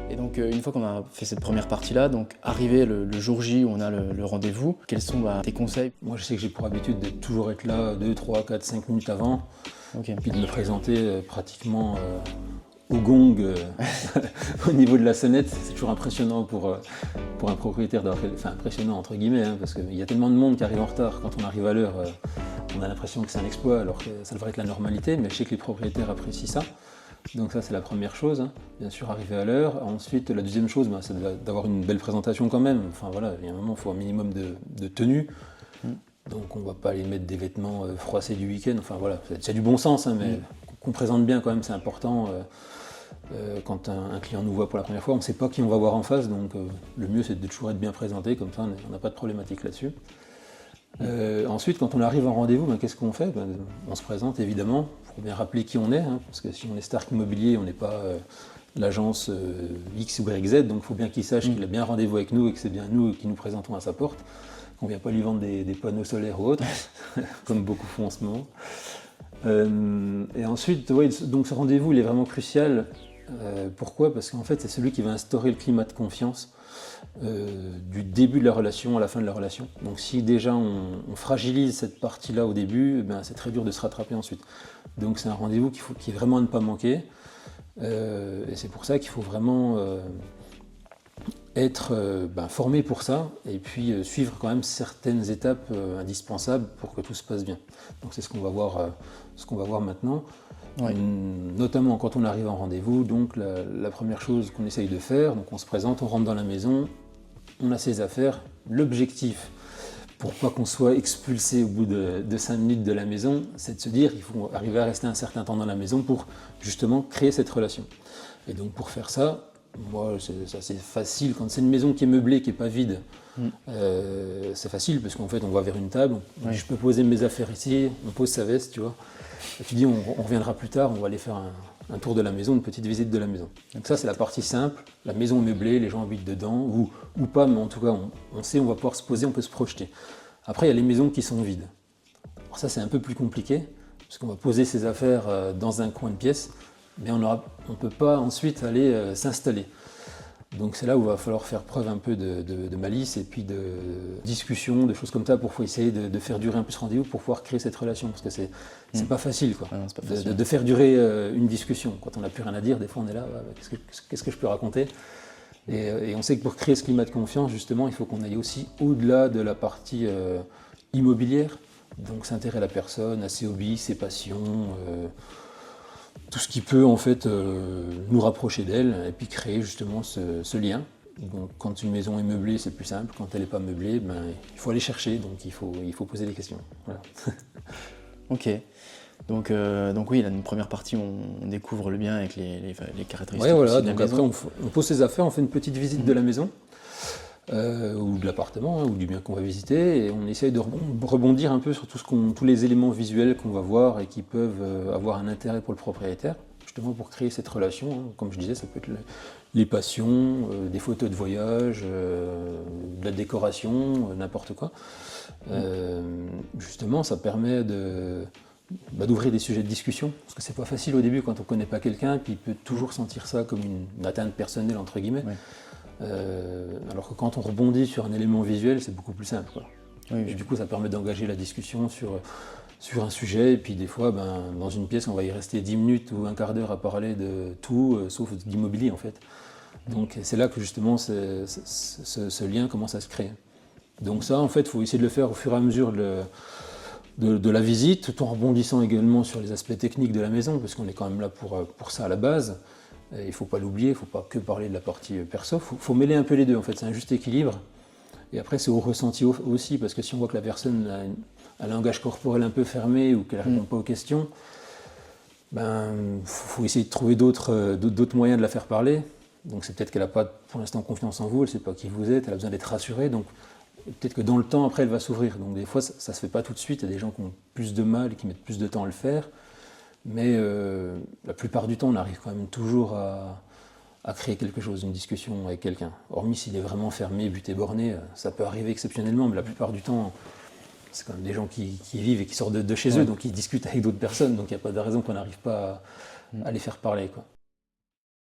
Et donc une fois qu'on a fait cette première partie-là, donc arrivé le jour J où on a le rendez-vous, quels sont tes conseils? Moi je sais que j'ai pour habitude de toujours être là 2, 3, 4, 5 minutes avant, puis de me présenter pratiquement au gong au niveau de la sonnette. C'est toujours impressionnant pour un propriétaire enfin impressionnant entre guillemets, hein, parce qu'il y a tellement de monde qui arrive en retard. Quand on arrive à l'heure, on a l'impression que c'est un exploit alors que ça devrait être la normalité, mais je sais que les propriétaires apprécient ça. Donc ça c'est la première chose, hein. Bien sûr arriver à l'heure. Ensuite la deuxième chose, c'est d'avoir une belle présentation quand même. Enfin voilà, il y a un moment il faut un minimum de tenue. Donc on ne va pas aller mettre des vêtements froissés du week-end. Enfin voilà, c'est du bon sens, hein, mais qu'on présente bien quand même, c'est important. Quand un client nous voit pour la première fois, on ne sait pas qui on va voir en face, donc le mieux c'est de toujours être bien présenté, comme ça on n'a pas de problématique là-dessus. Ensuite, quand on arrive en rendez-vous, qu'est-ce qu'on fait? On se présente évidemment, pour bien rappeler qui on est, hein, parce que si on est Stark Immobilier, on n'est pas l'agence X, Y, Z, donc il faut bien qu'il sache qu'il a bien rendez-vous avec nous et que c'est bien nous qui nous présentons à sa porte, qu'on ne vient pas lui vendre des panneaux solaires ou autres, comme beaucoup font en ce moment. Et ensuite, donc ce rendez-vous il est vraiment crucial. Pourquoi? Parce qu'en fait c'est celui qui va instaurer le climat de confiance du début de la relation à la fin de la relation. Donc si déjà on fragilise cette partie-là au début, c'est très dur de se rattraper ensuite. Donc c'est un rendez-vous qui est vraiment à ne pas manquer. Et c'est pour ça qu'il faut vraiment être formé pour ça et puis suivre quand même certaines étapes indispensables pour que tout se passe bien. Donc c'est ce qu'on va voir maintenant. Oui. Notamment quand on arrive en rendez-vous, donc la première chose qu'on essaye de faire, donc on se présente, on rentre dans la maison, on a ses affaires. L'objectif, pour pas qu'on soit expulsé au bout de 5 minutes de la maison, c'est de se dire qu'il faut arriver à rester un certain temps dans la maison pour justement créer cette relation. Et donc pour faire ça, moi c'est assez facile, quand c'est une maison qui est meublée, qui n'est pas vide, c'est facile parce qu'en fait on va vers une table, on dit je peux poser mes affaires ici, on pose sa veste, tu vois. Et tu dis on reviendra plus tard, on va aller faire un tour de la maison, une petite visite de la maison. Donc ça c'est la partie simple, la maison est meublée, les gens habitent dedans, ou pas, mais en tout cas on sait, on va pouvoir se poser, on peut se projeter. Après il y a les maisons qui sont vides. Alors ça c'est un peu plus compliqué, parce qu'on va poser ses affaires dans un coin de pièce, mais on ne peut pas ensuite aller s'installer. Donc c'est là où il va falloir faire preuve un peu de malice et puis de discussion, de choses comme ça pour essayer de faire durer un peu ce rendez-vous pour pouvoir créer cette relation, parce que c'est pas facile, quoi. Non, c'est pas facile. De faire durer une discussion. Quand on n'a plus rien à dire, des fois on est là, qu'est-ce que je peux raconter? Et on sait que pour créer ce climat de confiance, justement, il faut qu'on aille aussi au-delà de la partie immobilière, donc s'intéresser à la personne, à ses hobbies, ses passions, tout ce qui peut en fait nous rapprocher d'elle et puis créer justement ce lien. Donc quand une maison est meublée, c'est plus simple. Quand elle n'est pas meublée, il faut aller chercher, donc il faut poser des questions. Voilà. Ok. Donc oui, là, une première partie, on découvre le bien avec les caractéristiques. Ouais, voilà. De la Donc maison. après, on pose ses affaires, on fait une petite visite de la maison. Ou de l'appartement, ou du bien qu'on va visiter, et on essaye de rebondir un peu sur tous les éléments visuels qu'on va voir et qui peuvent avoir un intérêt pour le propriétaire, justement pour créer cette relation, hein. Comme je disais, ça peut être les passions, des photos de voyage, de la décoration, n'importe quoi. Justement, ça permet d'ouvrir des sujets de discussion, parce que c'est pas facile au début quand on connaît pas quelqu'un, puis il peut toujours sentir ça comme une atteinte personnelle, entre guillemets. Ouais. Alors que quand on rebondit sur un élément visuel, c'est beaucoup plus simple, quoi. Oui. Et du coup, ça permet d'engager la discussion sur un sujet, et puis des fois, dans une pièce, on va y rester 10 minutes ou un quart d'heure à parler de tout, sauf d'immobilier, en fait. Donc c'est là que justement ce lien commence à se créer. Donc ça, en fait, il faut essayer de le faire au fur et à mesure de la visite, tout en rebondissant également sur les aspects techniques de la maison, parce qu'on est quand même là pour ça à la base. Il ne faut pas l'oublier, il ne faut pas que parler de la partie perso, il faut mêler un peu les deux, en fait, c'est un juste équilibre. Et après c'est au ressenti aussi, parce que si on voit que la personne a un langage corporel un peu fermé ou qu'elle ne répond pas aux questions, faut essayer de trouver d'autres moyens de la faire parler. Donc c'est peut-être qu'elle n'a pas pour l'instant confiance en vous, elle ne sait pas qui vous êtes, elle a besoin d'être rassurée, donc peut-être que dans le temps après elle va s'ouvrir. Donc des fois ça ne se fait pas tout de suite, il y a des gens qui ont plus de mal et qui mettent plus de temps à le faire. Mais la plupart du temps, on arrive quand même toujours à créer quelque chose, une discussion avec quelqu'un. Hormis s'il est vraiment fermé, buté, borné, ça peut arriver exceptionnellement, mais la plupart du temps, c'est quand même des gens qui vivent et qui sortent de chez eux, donc ils discutent avec d'autres personnes, donc il n'y a pas de raison qu'on n'arrive pas à les faire parler, quoi.